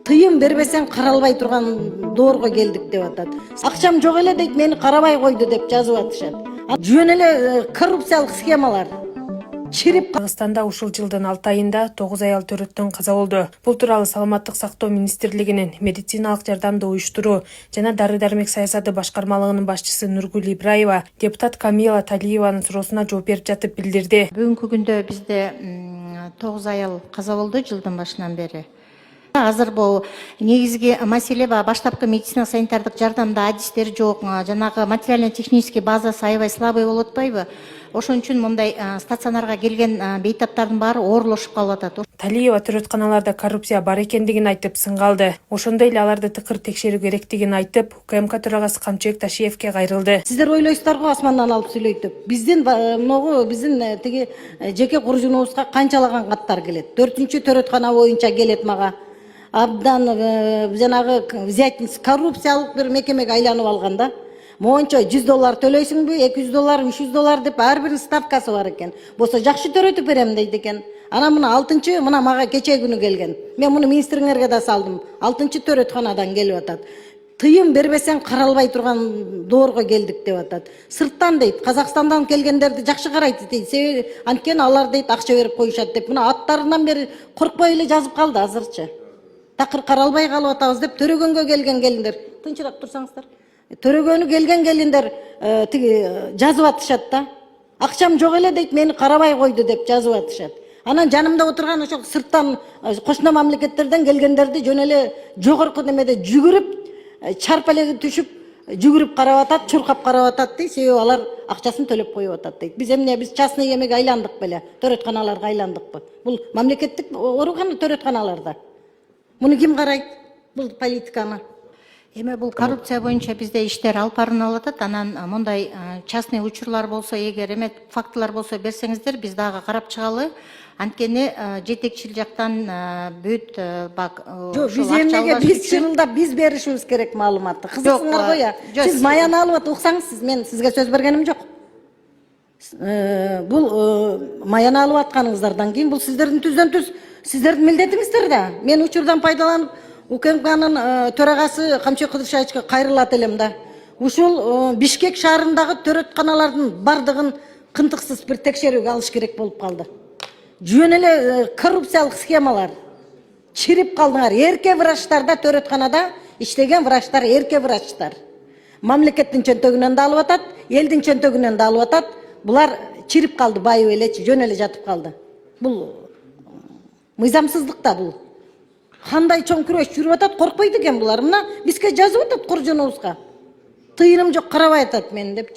тыйым бербесең каралбай турган доорго келдик деп атат. Акчам жок эле дейт, мени карабай койду деп жазып атышат. Жөн эле коррупциялык схемалар. Чирип Кыргызстанда ушул жылдын 6 айында 9 аял төрөттөн каза болду. Бул тууралуу Саламаттык сактоо министрлигинин медициналык жардамды уюштуруу жана дары-дармек саясаты башкармалыгынын башчысы Нургүл Ибраева депутат Камила Талиеванын суроосуна жооп берип жатып билдирди. Бүгүнкү күндө бизде 9 аял каза болду жылдын башынан бери. Азыр бул негизги маселе баштапкы медицина санитардык жардамда адистер жок, жанагы материально-технический базасы аябай слабый болуп атпайбы? Ошон үчүн мындай стационарга келген бейтаптардын баары оорулашып калып атат. Талиева төрөтканаларда коррупция бар экендигин айтып сынгалды. Ошондой эле аларды тыкыр текшерүү керектигин айтып, УКМК төрагасы Камчыбек Ташиевке кайрылды. Сиздер ойлойсуздар го асмандан алып сүйлөйт деп. Биздин тиги жеке куржунубузга канчалаган каттар келет. 4-чү төрөткана боюнча келет мага. Абдан жанагы взятница коррупциялык бир мекемеге айланып алганда. Моңчо $100 төлөйсүңбү, $200, $300 деп ар биринин ставкасы бар экен. Болсо жакшы төрөтүп берем дейт экен. Ана мына 6-чы мына мага кече күнү келген. Мен муну министриңерге да салдым. 6-чы төрөтканадан келип атат. Тыйым бербесең каралбай турган доорго келдик деп атат. Сырттан дейт, Казакстандан келгендерди жакшы карайт дейт. Себеби анткени алар дейт акча берип коюшат деп. Мына аттарынан бери коркпой эле жазып калды азырчы. Такыр каралбай калып атабыз деп төрөгөнгө келген келиндер. Тынчыраак турсаңыздар. Төрөгөнү келген келиндер тиги жазып атышат да. Акчам жок эле дейт, мени карабай койду деп жазып атышат. Анан жанымда отурган ошол сырттан кошуна мамлекеттерден келгендерди жөн эле жогорку немеде жүгүрүп, чарп эле түшүп, жүгүрүп карап атат, чуркап карап атат дейт. Себеби алар акчасын төлөп коюп атат дейт. Биз частный эмеге айландык беле, төрөтканаларга айландыкпы? Бул мамлекеттик оорукана төрөтканаларда. Муну ким карайт? Бул политиканы. Эми бул коррупция боюнча бизде иштер алып барылып атат. Анан мондай частный учурлар болсо, эгер эме фактылар болсо берсеңиздер, биз дагы карап чыгалы. Анткени жетекчил жактан бүт Жок, биз эмнеге биз чырылдап биз беришибиз керек маалыматты. Кызыксыңар го я. Сиз маяны алып атып уксаңыз, мен сизге сөз бергеним жок. Бул маяны алып атканыңыздардан кийин бул сиздердин түздөн-түз сиздердин милдетиңиздер да. Мен учурдан пайдаланып УКМКнын төрагасы Камчыбек Кыдыршаевичке кайрылат элем да. Ушул Бишкек шаарындагы төрөтканалардын бардыгын кынтыксыз бир текшерүүгө алыш керек болуп калды. Жөн эле коррупциялык схемалар. Чирип калдыңар. Эрке врачтарда төрөтканада иштеген врачтар эрке врачтар. Мамлекеттин чөнтөгүнөн да алып атат, элдин чөнтөгүнөн да алып атат. Булар чирип калды, байып элечи, жөн эле жатып калды. Бул мыйзамсыздык да бул. Кандай чоң күрөш жүрүп атат, коркпойт экен булар. Мына бизге жазып атат куржунубузга. Тыйыным жок, карабай атат мени деп.